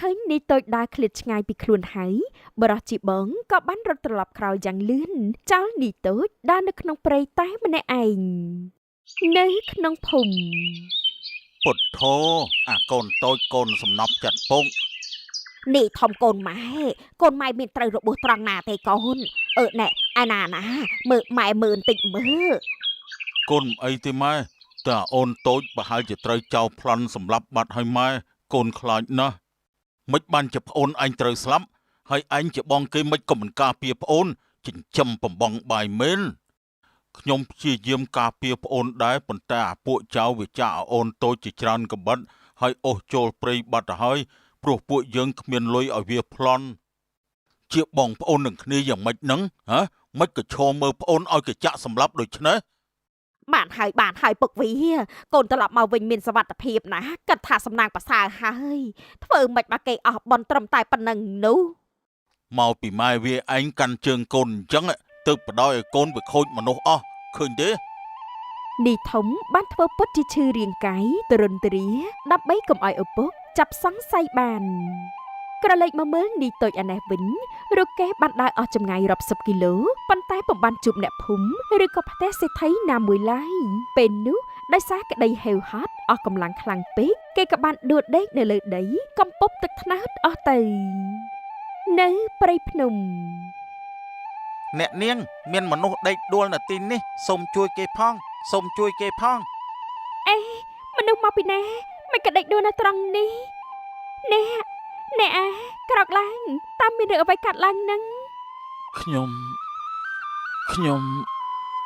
ឃើញនេះតូចដើរឃ្លាតឆ្ងាយពីខ្លួនហើយបរោះជីបងក៏បានរត់ត្រឡប់ក្រោយយ៉ាងលឿនចោលនេះតូចដើរនៅក្នុងព្រៃតែម្នាក់ឯងនៅក្នុងភូមិពុទ្ធោអាកូនតូចកូនសំណប់ចាត់ពងនេះធំកូនម៉ែមានត្រូវរបួសត្រង់ណាទេកូនណែអាណាមើលម៉ែមើលបន្តិចមើលកូនអីទេម៉ែតែអូនតូចប្រហែលជាត្រូវចោលប្លន់សម្លាប់បាត់ហើយម៉ែកូនខ្លាចណាស់មិនបានជាប្អូនឯងត្រូវស្លាប់ហើយឯងជាបងគេមិនក៏មិនការពារប្អូនចិញ្ចឹមបំបងបាយមែនខ្ញុំព្យាយាមការពារប្អូនដែរប៉ុន្តែអាពួកចៅវាចាក់អូនតូចជាច្រើនកំបិតហើយអូសចូលព្រៃបាត់ទៅហើយព្រោះពួកយើងគ្មានលុយឲ្យវាប្លន់ជាបងប្អូននឹងគ្នាយ៉ាងម៉េចហ្នឹងហ៎មិនក៏ឈរមើលប្អូនឲ្យគេចាក់សម្លាប់ដូចនេះបានហើយពុកវីកូនត្រឡប់មកវិញមានសុវត្ថិភាពណាគិតថាសំណាងប្រសើរហើយធ្វើមិនមកគេអស់បនត្រឹមតែប៉ុណ្្នឹងនោះមកពីម៉ែវាឯងកាន់ជើងកូនអញ្ចឹងទើបបដ ாய் ឲ្យកូនវាខូចមនុស្សអស់ឃើញទេនេះធំបានធ្វើពុតជាឈឺរាងកាយទរន្ទ្រាដើម្បីកុំឲ្យឪពុកចាប់សង្ស័យបានក្រឡេកមកមើលនេះតូចអានេះវិញរូបគេបានដើរអស់ចម្ងាយរាប់សិបគីឡូប៉ុន្តែពុំបានជួបអ្នកភូមិឬក៏ផ្ទះសេដ្ឋីណាមួយឡើយពេលនោះដោយសារក្តីហេវហត់អស់កម្លាំងខ្លាំងពេកគេក៏បានដួលដេកនៅលើដីកំពប់ទឹកត្នោតអស់ទៅនៅព្រៃភ្នំអ្នកនាងមានមនុស្សដេកដួលនៅទីនេះសូមជួយគេផងអេមនុស្សមកពីណាមិនក៏ដេកដួលនៅត្រង់នេះអ្នកក្រោកឡើងតាមមានរឿងអ្វីកាត់ឡើងនឹងខ្ញុំ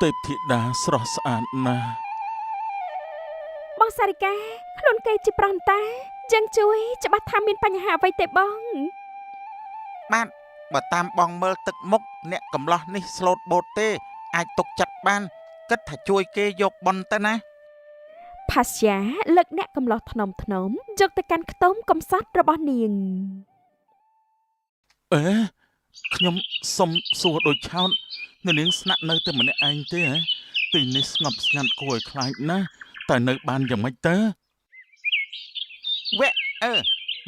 ទេពធីតាស្រស់ស្អាតណាស់បងសារិកាខ្លួនគេជាប្រន្តាចឹងជួយច្បាស់ថាមានបញ្ហាអ្វីទេបងបាទបើតាមបងមើលទឹកមុខអ្នកកំឡោះនេះស្លូតបូតទេអាចទុកចិត្តបានគិតថាជួយគេយកប៉ុនទៅណាផាស្យាលើកអ្នកកំឡោះថ្នមយកទៅកាន់ខ្ទមកំសត់របស់នាងខ្ញុំសុំសួរដូចឆោតនាងស្នាក់នៅតែម្នាក់ឯងទេហ៎ទីនេះស្ងប់ស្ងាត់គួរឲ្យខ្លាចណាស់តែនៅបានយ៉ាងម៉េចទៅ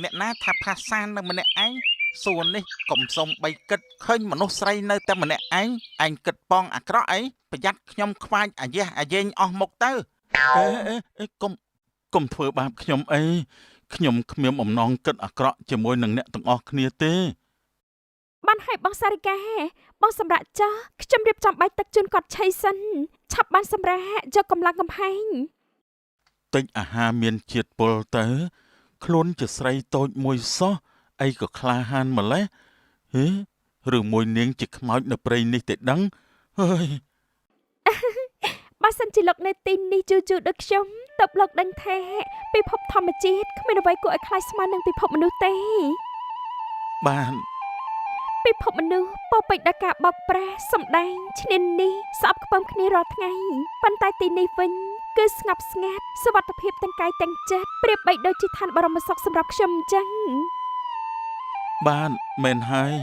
អ្នកណាថាផាសាននៅម្នាក់ឯងសួរនេះកុំសុំបីគិតឃើញមនុស្សស្រីនៅតែម្នាក់ឯងគិតប៉ងអាក្រក់អីប្រយ័ត្នខ្ញុំខ្វាចអាយ៉េះអាយែងអស់មុខទៅកុំធ្វើបាបខ្ញុំអីខ្ញុំគ្មានអំណងគិតអាក្រក់ជាមួយនឹងអ្នកទាំងអស់គ្នាទេបានហើយបងសារិកាបងសម្រាប់ចោះខ្ញុំរៀបចំបាយទឹកជូនគាត់ឆៃសិនឆាប់បានសម្រាប់យកកម្លាំងកំហែងតិចអាហារមានជាតិពុលទៅខ្លួនជាស្រីតូចមួយសោះអីក៏ក្លាហានម្លេះឬមួយនាងជាខ្មោចនៅព្រៃនេះទេដឹងហើយបើសិនជាលោកនៅទីនេះជូដូចខ្ញុំតបលោកដឹងថាពិភពធម្មជាតិគ្មានអ្វីគួរឲ្យខ្លាចស្មើនឹងពិភពមនុស្សទេបានពិភពមនុស្សពោពេញដោយការបោកប្រាស់សម្ដែងឈ្នានីសស្អប់ខ្ពើមគ្នារាល់ថ្ងៃប៉ុន្តែទីនេះវិញគឺស្ងប់ស្ងាត់សុវត្ថិភាពទាំងកាយទាំងចិត្តប្រៀបបីដូចជាឋានបរមសុខសម្រាប់ខ្ញុំអញ្ចឹងបានមែនហើយ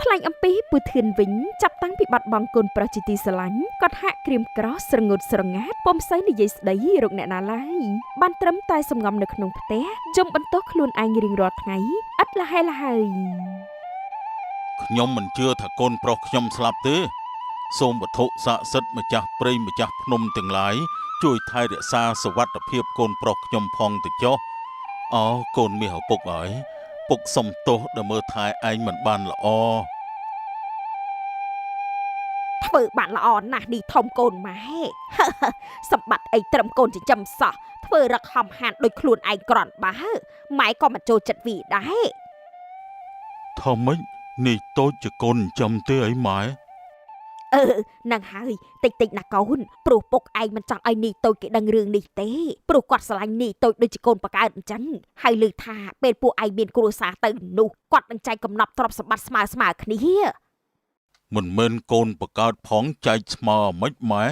ថ្លែងអំពីពូធឿនវិញចាប់តាំងពីបាត់បង់កូនប្រុសជាទីស្រឡាញ់គាត់ហាក់ក្រៀមក្រោះស្រងូតស្រងាត់ពុំសូវនិយាយស្ដីរកអ្នកណាឡើយបានត្រឹមតែសំងំនៅក្នុងផ្ទះយំបន្ទោសខ្លួនឯងរៀងរាល់ថ្ងៃឥតលះហើយខ្ញុំមិនជឿថាកូនប្រុសខ្ញុំស្លាប់ទេសូមវត្ថុស័ក្តិសិទ្ធិម្ចាស់ព្រៃម្ចាស់ភ្នំទាំងឡាយជួយថែរក្សាសុវត្ថិភាពកូនប្រុសខ្ញុំផងទៅចុះកូនមាសឪពុកអើយពុកសុំទោសដែលមើលថែឯងមិនបានល្អធ្វើបានល្អណាស់នេះធំកូនម៉ែសម្បត្តិអីត្រឹមកូនចិញ្ចឹមសោះធ្វើរឹកហំហានដូចខ្លួនឯងក្រន់បើម៉ែក៏មិនចូលចិត្តវីដែរធំមិននេះតូចជាកូនចិញ្ចឹមទេអីម៉ែនឹងហើយតិចណាកូនព្រោះពុកឯងមិនចង់ឲ្យនេះតូចគេដឹងរឿងនេះទេព្រោះគាត់ស្រឡាញ់នេះតូចដូចជាកូនបកើតអញ្ចឹងហើយឮថាពេលពួកឯងមានគ្រួសារទៅនោះគាត់នឹងចែកកំណប់ទ្រព្យសម្បត្តិស្មើគ្នាមិនមែនកូនបកើតផងចែកស្មើមិនម៉ែ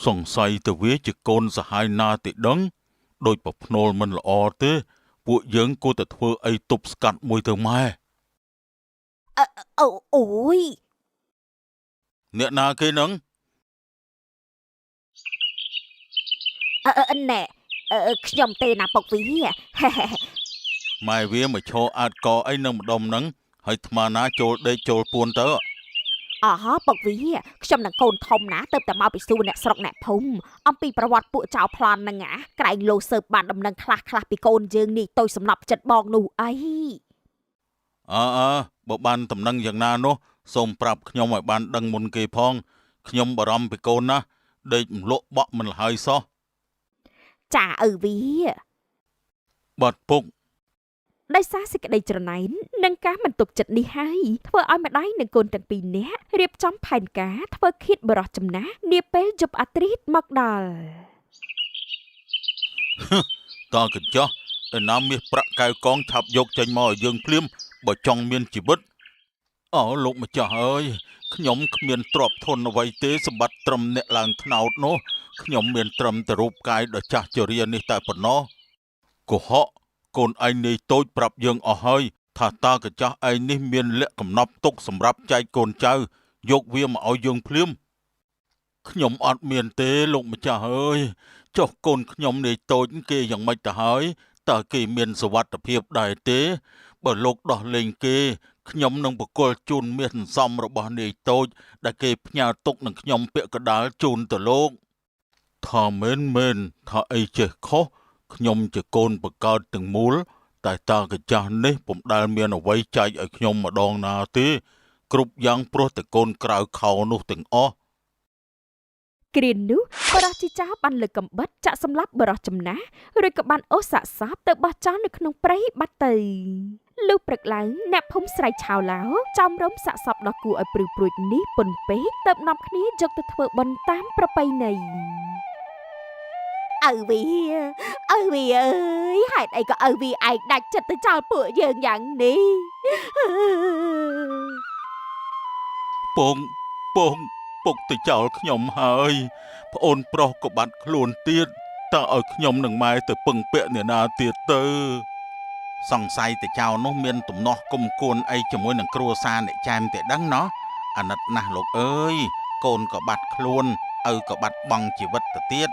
សង្ស័យទៅវាជាកូនសហាយណាទេដឹងដូចប្រភ្នូលមិនល្អទេពួកយើងគួរតែធ្វើអីទប់ស្កាត់មួយទៅម៉ែអូយអ្នកណាគេនឹងណែខ្ញុំទេណាពុកវី ម៉ែវាមកឈរអាតកអីនឹងម្ដុំហ្នឹងហើយថ្មណាចូលដេកចូលពួនទៅអោះបុកវាខ្ញុំនឹងកូនធំណាទៅតែមកពីសួរអ្នកស្រុកអ្នកភូមិអំពីប្រវត្តិពួកចៅប្លន់ហ្នឹងក្រែងលោសើបបានដំណឹងខ្លះពីកូនយើងនេះតូចសំណប់ចិត្តបងនោះអីបើបានដំណឹងយ៉ាងណានោះសូមប្រាប់ខ្ញុំឲ្យបានដឹងមុនគេផងខ្ញុំបារម្ភពីកូនណាដេកមលក់បក់មិនលហើយសោះចាឪវាបាត់ពុកដោយសារសេចក្តីច្រណែននិងការមិនទុកចិត្តនេះហើយធ្វើឲ្យម្ដាយនិងកូនទាំងពីរនាក់រៀបចំផែនការធ្វើឃាតបរោះចំណាស់នាពេលយប់អាធ្រាត្រមកដល់តើកញ្ចោះឯណាមាសប្រាក់កែវកងឆាប់យកចេញមកឲ្យយើងភ្លាមបើចង់មានជីវិតលោកម្ចាស់អើយខ្ញុំគ្មានទ្រព្យធនអ្វីទេសម្បត្តិត្រឹមអ្នកឡើងថ្នោតនោះខ្ញុំមានត្រឹមតែរូបកាយដ៏ចាស់ជរានេះតែប៉ុណ្ណោះកុហកកូនឯងនេះតូចប្រាប់យើងអស់ហើយថាតើកញ្ចោះឯងនេះមានលក្ខកំណប់ទុកសម្រាប់ចែកកូនចៅយកវាមកឲ្យយើងភ្លាមខ្ញុំអត់មានទេលោកម្ចាស់អើយចុះកូនខ្ញុំនេះតូចគេយ៉ាងម៉េចទៅហើយតើគេមានសុវត្ថិភាពដែរទេបើលោកដោះលែងគេខ្ញុំនឹងបកគលជូនមាសសន្សំរបស់នាយតូចដែលគេផ្ញើទុកនឹងខ្ញុំពាក់កដាលជូនទៅលោកថាមែនថាអីចេះខុសខ្ញុំជាកូនបកើតទាំងមូលតែតើកញ្ចាស់នេះពុំដែលមានអ្វីចែកឲ្យខ្ញុំម្ដងណាទេគ្រប់យ៉ាងព្រោះតែកូនក្រៅខោនោះទាំងអស់គ្រានោះបរោះជីចាបានលើកកំបិតចាក់សម្លាប់បរោះចំណាស់រួចក៏បានអូសសាកសពទៅបោះចោលនៅក្នុងព្រៃបាត់ទៅលុះព្រឹកឡើងអ្នកភូមិស្រែកឆាវឡោចំរំសាកសពដ៏គួរឲ្យព្រឺព្រួចនេះពន់ពេកទៅនាំគ្នាយកទៅធ្វើបុណ្យតាមប្រពៃណីឪវាអើយហេតុអីក៏ឪវាឯងដាច់ចិត្តទៅចោលពួកយើងយ៉ាងនេះពងពុកទៅចោលខ្ញុំហើយប្អូនប្រុសក៏បាត់ខ្លួនទៀតតើឲ្យខ្ញុំនឹងម៉ែទៅពឹងពាក់អ្នកណាទៀតទៅសង្ស័យតែចៅនោះមានទំនាស់គុំគួនអីជាមួយនឹងគ្រួសារអ្នកចែមតែដឹងណោះអាណិតណាស់លោកអើយកូនក៏បាត់ខ្លួនឪក៏បាត់បង់ជីវិតទៅទៀត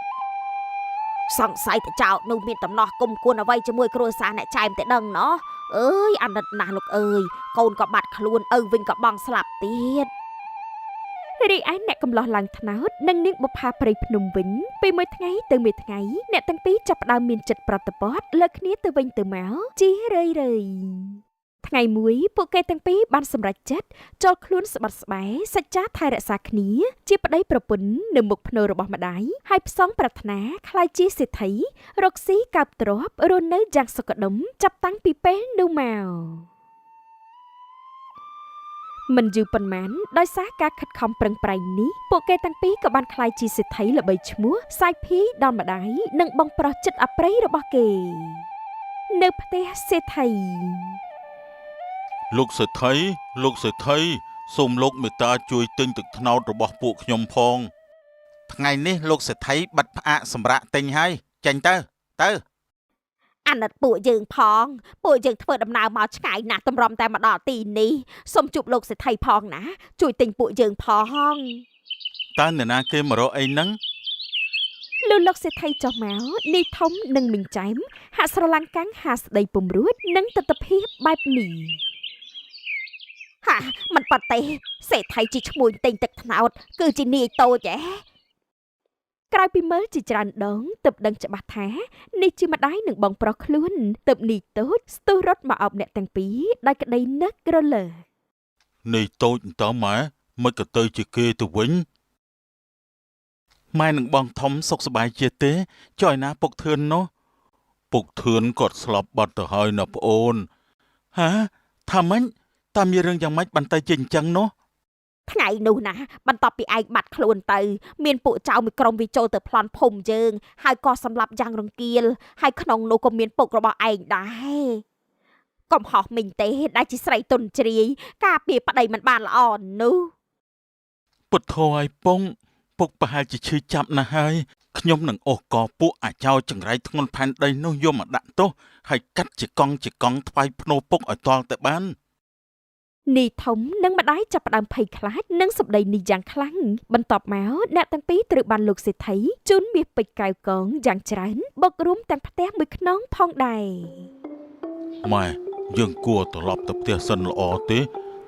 សង្ស័យតែចោតនោះមានតំណោះគុំគួនអ្វីជាមួយគ្រួសារអ្នកចែមតែដឹងណោះអើយអាណិតណាស់លោកអើយកូនក៏បាត់ខ្លួនឪវិញក៏បងស្លាប់ទៀតរីឯអ្នកកំឡោះឡើងថ្នោតនិងនាងបុប្ផាព្រៃភ្នំវិញពីមួយថ្ងៃទៅមួយថ្ងៃអ្នកទាំងពីរចាប់ផ្ដើមមានចិត្តប្រតិបត្តិលើគ្នាទៅវិញទៅមកជារឿយថ្ងៃមួយពួកគេទាំងពីរបានសម្រេចចិត្តចូលខ្លួនស្បត់ស្បែសច្ចចាថែរក្សាគ្នាជាប្តីប្រពន្ធនៅមុខភ្នែករបស់ម្ដាយហើយផ្សងប្រាថ្នាខ្លាយជាសេដ្ឋីរកស៊ីកាប់ទ្រព្យរស់នៅយ៉ាងសុខដុមចាប់តាំងពីពេលនោះមកមិនយូរប៉ុន្មានដោយសារការខិតខំប្រឹងប្រែងនេះពួកគេទាំងពីរក៏បានក្លាយជាសេដ្ឋីល្បីឈ្មោះសាយភីដល់ម្ដាយនិងបងប្រុសចិត្តអប្រិយរបស់គេនៅផ្ទះសេដ្ឋីលោកសេដ្ឋីសូមលោកមេត្តាជួយទិញទឹកត្នោតរបស់ពួកខ្ញុំផងថ្ងៃនេះលោកសេដ្ឋីបាត់ផ្អាកសម្រាប់ទិញហើយចេញទៅអាណិតពួកយើងផងពួកយើងធ្វើដំណើរមកឆ្ងាយណាស់តម្រាំតែមកដល់ទីនេះសូមជួបលោកសេដ្ឋីផងណាជួយទិញពួកយើងផងតើអ្នកណាគេមករកអីហ្នឹងលោកសេដ្ឋីចុះមកនេះធំនិងមីងចែមហាក់ស្រឡាំងកាំងហាស្ដីពុំរួចនិងទស្សនភាពបែបនេះមិនប៉ាត់ទេសេដ្ឋីជាឈ្មួញទិញទឹកត្នោតគឺជានាយតូចក្រោយពីមើលជាច្រើនដងទើបដឹងច្បាស់ថានេះជាម្ដាយនឹងបងប្រុសខ្លួនទើបនាយតូចស្ទុះរត់មកអោបអ្នកទាំងពីរដោយក្តីនឹករលើនាយតូចតើម៉ែមិនក៏ទៅជាគេទៅវិញម៉ែនឹងបងធំសុខសប្បាយជាទេចុះឯណាពុកធឿននោះពុកធឿនគាត់ស្លាប់បាត់ទៅហើយណាប្អូនថាម៉េចតើមានរឿងយ៉ាងម៉េចបានទៅជាអញ្ចឹងនោះថ្ងៃនោះណាបន្ទាប់ពីឯងបាត់ខ្លួនទៅមានពួកចៅមួយក្រុមវាចូលទៅប្លន់ភូមិយើងហើយក៏សម្លាប់យ៉ាងរង្គាលហើយក្នុងនោះក៏មានពុករបស់ឯងដែរកំហុសមីងទេដែលជាស្រីទុនជ្រាយការពារប្តីមិនបានល្អនោះពុទ្ធោឲ្យពុកប្រហែលជាឈឺចាប់ណាស់ហើយខ្ញុំនឹងអូសកពួកអាចោចង្រៃធ្ងន់ផែនដីនោះយកមកដាក់ទោសហើយកាត់ជាកង់ថ្វាយភ្នោពុកឲ្យតល់ទៅបាននីធំនិងម្ដាយចាប់ផ្ដើមភ័យខ្លាចនិងសម្ដីនេះយ៉ាងខ្លាំងបន្ទាប់មកអ្នកទាំងពីរត្រូវបានលោកសេដ្ឋីជូនមាសពេជ្រកែវកងយ៉ាងច្រើនបុករួមទាំងផ្ទះមួយខ្នងផងដែរ ម៉ែយើងគួរត្រឡប់ទៅផ្ទះសិនល្អទេ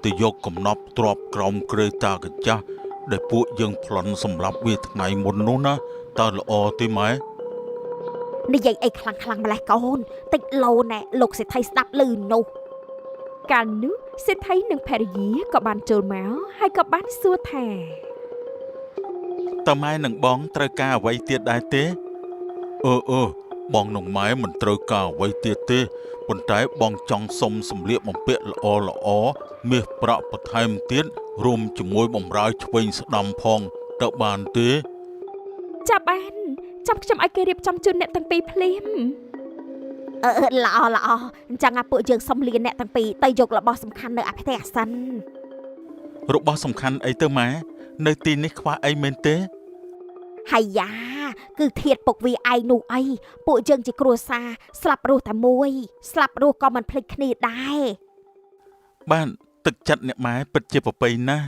ទៅយកកំណប់ទ្របក្រោមគ្រែតាកញ្ចាស់ដែលពួកយើងប្លន់សម្រាប់វាថ្ងៃមុននោះណាតើល្អទេម៉ែនិយាយអីខ្លាំងម្លេះកូនតិចលោណែលោកសេដ្ឋីស្ដាប់ឮនោះកាលនោះសេដ្ឋីនិងភរិយាក៏បានចូលមកហើយក៏បានសួរថាតើម៉ែនិងបងត្រូវការអ្វីទៀតដែរទេបងនិងម៉ែមិនត្រូវការអ្វីទៀតទេប៉ុន្តែបងចង់សុំសម្លៀកបំពាក់ល្អមាសប្រាក់បន្ថែមទៀតរួមជាមួយបម្រើឆ្វេងស្ដាំផងតើបានទេចាប់បានចាំខ្ញុំឲ្យគេរៀបចំជូនអ្នកទាំងពីរភ្លាមល្អអញ្ចឹងពួកយើងសុំលាអ្នកទាំងពីរទៅយករបស់សំខាន់នៅឯផ្ទះសិនរបស់សំខាន់អីទៅម៉ែនៅទីនេះខ្វះអីមែនទេហើយយ៉ាគឺធាតពុកវាឯងនោះអីពួកយើងជាគ្រួសារស្លាប់រស់តែមួយស្លាប់រស់ក៏មិនភ្លេចគ្នាដែរបានទឹកចិត្តអ្នកម៉ែពិតជាប្រពៃណាស់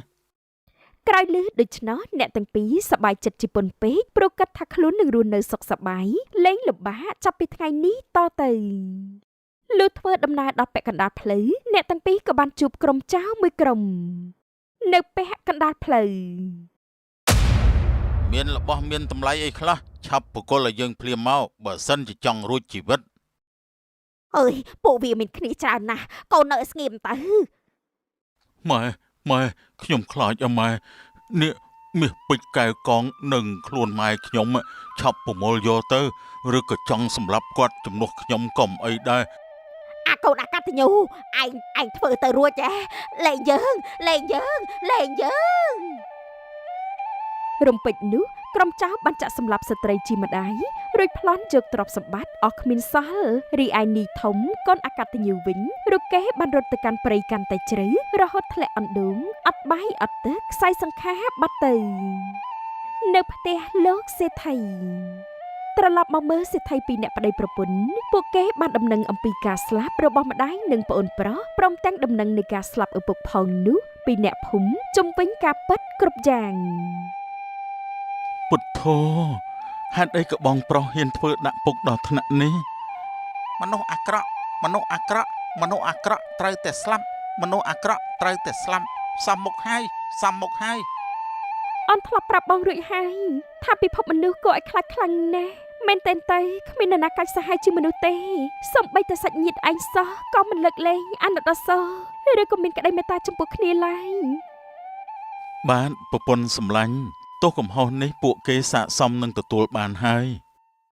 ក្រោយលឺដូច្នោះអ្នកទាំងពីរសប្បាយចិត្តជាពន់ពេកព្រោះគិតថាខ្លួននឹងរស់នៅសុខសប្បាយលែងលំបាកចាប់ពីថ្ងៃនេះតទៅលុះធ្វើដំណើរដល់ពាក់កណ្ដាលផ្លូវអ្នកទាំងពីរក៏បានជួបក្រុមចៅមួយក្រុមនៅពាក់កណ្ដាលផ្លូវមានរបស់មានតម្លៃអីខ្លះឆាប់បកលឲ្យយើងភ្លាមមកបើសិនជាចង់រួចជីវិតអើយពួកវាមានគ្នាច្រើនណាស់កូននៅស្ងៀមទៅម៉ែខ្ញុំខ្លាចម៉ែនេះមាសពេជ្រកែវកងនឹងខ្លួនម៉ែខ្ញុំឆាប់ប្រមូលយកទៅឬក៏ចង់សម្លាប់គាត់ជំនួសខ្ញុំកុំអីដែរអាកូនអាកតញ្ញូឯងធ្វើទៅរួចហ៎លេងយើងរំពេចនោះក្រុមចៅបានចាក់សម្លាប់ស្ត្រីជាម្ដាយរួចប្លន់យកទ្រព្យសម្បត្តិអស់គ្មានសល់រីឯនីធំកូនអកតញ្ញូវិញរុកេបានរត់ទៅកាន់ព្រៃកាន់តែជ្រៅរហូតធ្លាក់អណ្ដូងអត់បាយអត់ទឹកខ្សែសង្ខាបាត់ទៅនៅផ្ទះលោកសេដ្ឋីត្រឡប់មកមើលសេដ្ឋីពីរអ្នកប្តីប្រពន្ធពួកគេបានដំណឹងអំពីការស្លាប់របស់ម្ដាយនិងប្អូនប្រុសព្រមទាំងដំណឹងនៃការស្លាប់ឪពុកផងនោះពីអ្នកភូមិជំវិញការពិតគ្រប់យ៉ាងពុទ្ធោហេតុអីក៏បងប្រុសហ៊ានធ្វើដាក់ពុកដល់ថ្នាក់នេះមនុស្សអាក្រក់ត្រូវតែស្លាប់មនុស្សអាក្រក់ត្រូវតែស្លាប់សំមុខហើយអនធ្លាប់ប្រាប់បងរួចហើយថាពិភពមនុស្សក៏ឲ្យខ្លាចខ្លាំងណាស់មែនតែនទៅគ្មាននរណាកាច់សាហាយជាមនុស្សទេសូម្បីតែសាច់ញាតិឯងសោះក៏មិនលើកលែងអាណិតដល់សោះឬក៏មានក្តីមេត្តាចំពោះគ្នាឡើយបានប្រពន្ធសម្លាញ់ទោសកំហុសនេះពួកគេស័ក្តិសមនឹងទទួលបានហើយ